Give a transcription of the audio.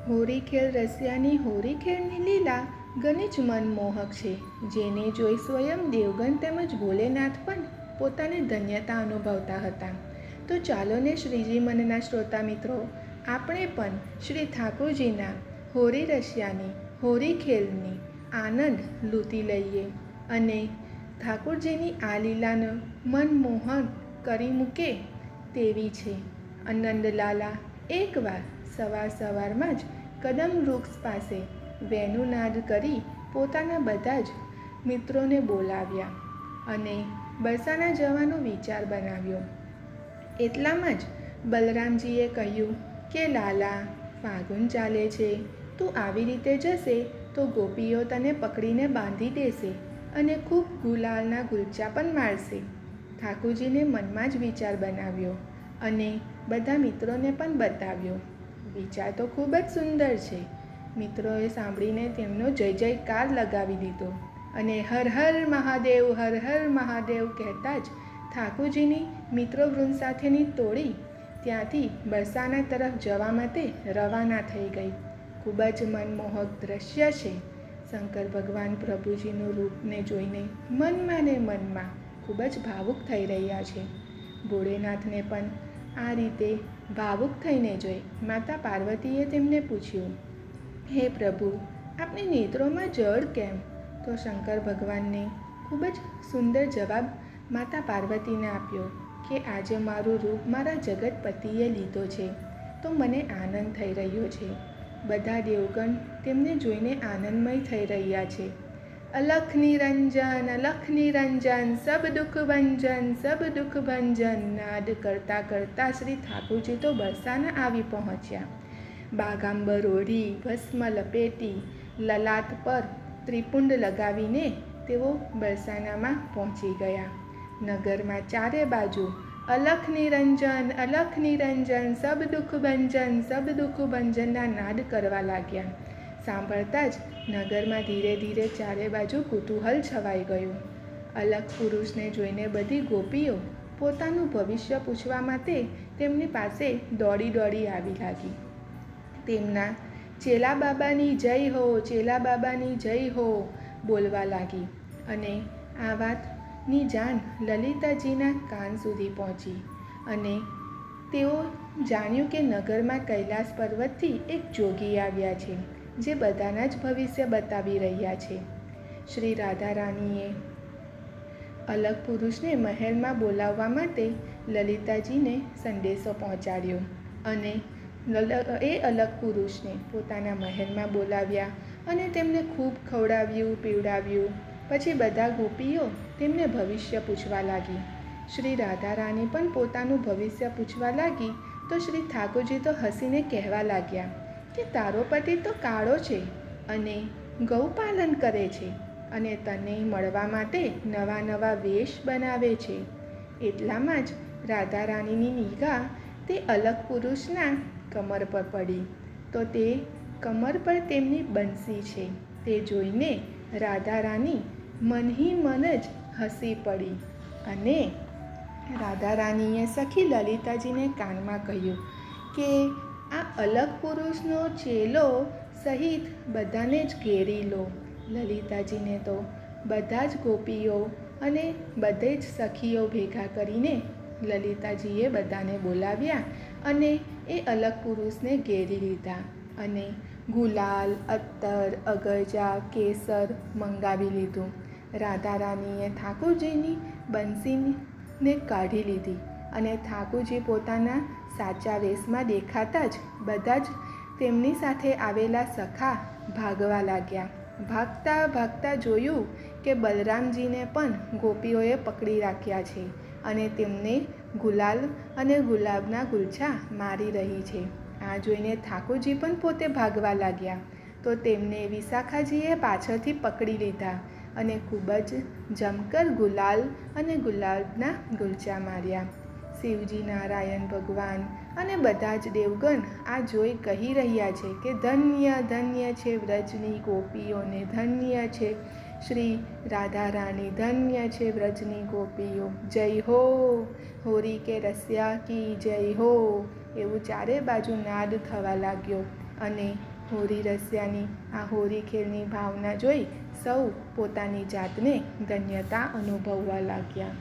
હોરી ખેલ રસિયાની હોરી ખેલની લીલા ઘણી જ મનમોહક છે, જેને જોઈ સ્વયં દેવગણ તેમજ ભોલેનાથ પણ પોતાની ધન્યતા અનુભવતા હતા. તો ચાલો ને શ્રીજી મનના શ્રોતા મિત્રો, આપણે પણ શ્રી ઠાકોરજીના હોરી રસિયાની હોરી ખેલની આનંદ લૂંટી લઈએ અને ઠાકોરજીની આ લીલાને મનમોહન કરી મૂકે તેવી છે. આનંદલાલા એકવાર સવારમાં જ કદમ વૃક્ષ પાસે વેણુનાદ કરી પોતાના બધા જ મિત્રોને બોલાવ્યા અને બરસાના જવાનો વિચાર બનાવ્યો. એટલામાં જ બલરામજીએ કહ્યું કે લાલા, ફાગુન ચાલે છે, તું આવી રીતે જશે તો ગોપીઓ તને પકડીને બાંધી દેશે અને ખૂબ ગુલાલના ગુલચા પણ મારશે. ઠાકોરજીને મનમાં જ વિચાર બનાવ્યો અને બધા મિત્રોને પણ બતાવ્યો. વિચાર તો ખૂબ જ સુંદર છે. મિત્રોએ સાંભળીને તેમનો જય જયકાર લગાવી દીધો અને હર હર મહાદેવ, હર હર મહાદેવ કહેતા જ ઠાકોરજીની મિત્રવૃંદ સાથેની ટોળી ત્યાંથી બરસાના તરફ જવા માટે રવાના થઈ ગઈ. ખૂબ જ મનમોહક દ્રશ્ય છે. શંકર ભગવાન પ્રભુજીનું રૂપને જોઈને મનમાં ને મનમાં ખૂબ જ ભાવુક થઈ રહ્યા છે. ભોળેનાથને પણ આ રીતે ભાવુક થઈને જોઈ માતા પાર્વતીએ તેમને પૂછ્યું, હે પ્રભુ, આપની નેત્રોમાં જળ કેમ? તો શંકર ભગવાનને ખૂબ જ સુંદર જવાબ માતા પાર્વતીને આપ્યો કે આજે મારું રૂપ મારા જગતપતિએ લીધો છે, તો મને આનંદ થઈ રહ્યો છે. બધા દેવગણ તેમને જોઈને આનંદમય થઈ રહ્યા છે. અલખ નિરંજન, અલખ નિરંજન, સબ દુઃખ ભંજન, સબ દુઃખ ભંજન નાદ કરતા કરતા શ્રી ઠાકોરજી તો બરસાના આવી પહોંચ્યા. બાગાંબર ઓઢી, ભસ્મ લપેટી, લલાટ પર ત્રિપુંડ લગાવીને તેઓ બરસાનામાં પહોંચી ગયા. નગરમાં ચારે બાજુ અલખ નિરંજન, અલખ નિરંજન, સબ દુઃખ ભંજન, સબ દુઃખ ભંજનના નાદ કરવા લાગ્યા. સાંભળતા જ નગરમાં ધીરે ધીરે ચારે બાજુ કુતૂહલ છવાઈ ગયું. અલખ પુરુષને જોઈને બધી ગોપીઓ પોતાનું ભવિષ્ય પૂછવા માટે તેમની પાસે દોડી દોડી આવી લાગી. તેમના ચેલા બાબાની જય હો, ચેલા બાબાની જય હો બોલવા લાગી અને આ વાતની જાણ લલિતાજીના કાન સુધી પહોંચી અને તેઓ જાણ્યું કે નગરમાં કૈલાસ પર્વતથી એક જોગી આવ્યા છે, જે બધાના જ ભવિષ્ય બતાવી રહ્યા છે. શ્રી રાધા રાણીએ અલગ પુરુષને મહેલમાં બોલાવવા માટે લલિતાજીને સંદેશો પહોંચાડ્યો અને એ અલગ પુરુષને પોતાના મહેલમાં બોલાવ્યા અને તેમને ખૂબ ખવડાવ્યું, પીવડાવ્યું. પછી બધા ગોપીઓ તેમને ભવિષ્ય પૂછવા લાગી. શ્રી રાધા રાણી પણ પોતાનું ભવિષ્ય પૂછવા લાગી તો શ્રી ઠાકોરજી તો હસીને કહેવા લાગ્યા કે તારો પતિ તો કાળો છે અને ગૌપાલન કરે છે અને તને મળવા માટે નવા નવા વેશ બનાવે છે. એટલામાં જ રાધા રાણીની નિગાહ તે અલગ પુરુષના કમર પર પડી તો તે કમર પર તેમની બંસી છે તે જોઈને રાધા રાણી મનહી મન જ હસી પડી અને રાધા રાણીએ સખી લલિતાજીને કાનમાં કહ્યું કે આ અલગ પુરુષનો ચેલો સહિત બધાને જ ઘેરી લો. લલિતાજીને તો બધા જ ગોપીઓ અને બધે જ સખીઓ ભેગા કરીને લલિતાજીએ બધાને બોલાવ્યા અને એ અલગ પુરુષને ઘેરી લીધા અને ગુલાલ, અત્તર, અગરજા, કેસર મંગાવી લીધું. રાધા રાણીએ ઠાકોરજીની બંસીને કાઢી લીધી અને ઠાકોરજી પોતાના સાચા વેશમાં દેખાતા જ બધા જ તેમની સાથે આવેલા સખા ભાગવા લાગ્યા. ભાગતા ભાગતા જોયું કે બલરામજીને પણ ગોપીઓએ પકડી રાખ્યા છે અને તેમને ગુલાલ અને ગુલાબના ગુલછા મારી રહી છે. આ જોઈને ઠાકોરજી પણ પોતે ભાગવા લાગ્યા તો તેમને વિશાખાજીએ પાછળથી પકડી લીધા અને ખૂબ જ જમકર ગુલાલ અને ગુલાબના ગુલચા માર્યા. શિવજી, નારાયણ ભગવાન અને બધા જ દેવગણ આ જોઈ કહી રહ્યા છે કે ધન્ય ધન્ય છે વ્રજની ગોપીઓને, ધન્ય છે શ્રી રાધા રાણી, ધન્ય છે વ્રજની ગોપીઓ. જય હો, હોરી કે રસિયા કી જય હો, એવું ચારે બાજુ નાદ થવા લાગ્યો અને હોરી રસિયાની આ હોરી ખેલની ભાવના જોઈ સૌ પોતાની જાતને ધન્યતા અનુભવવા લાગ્યા.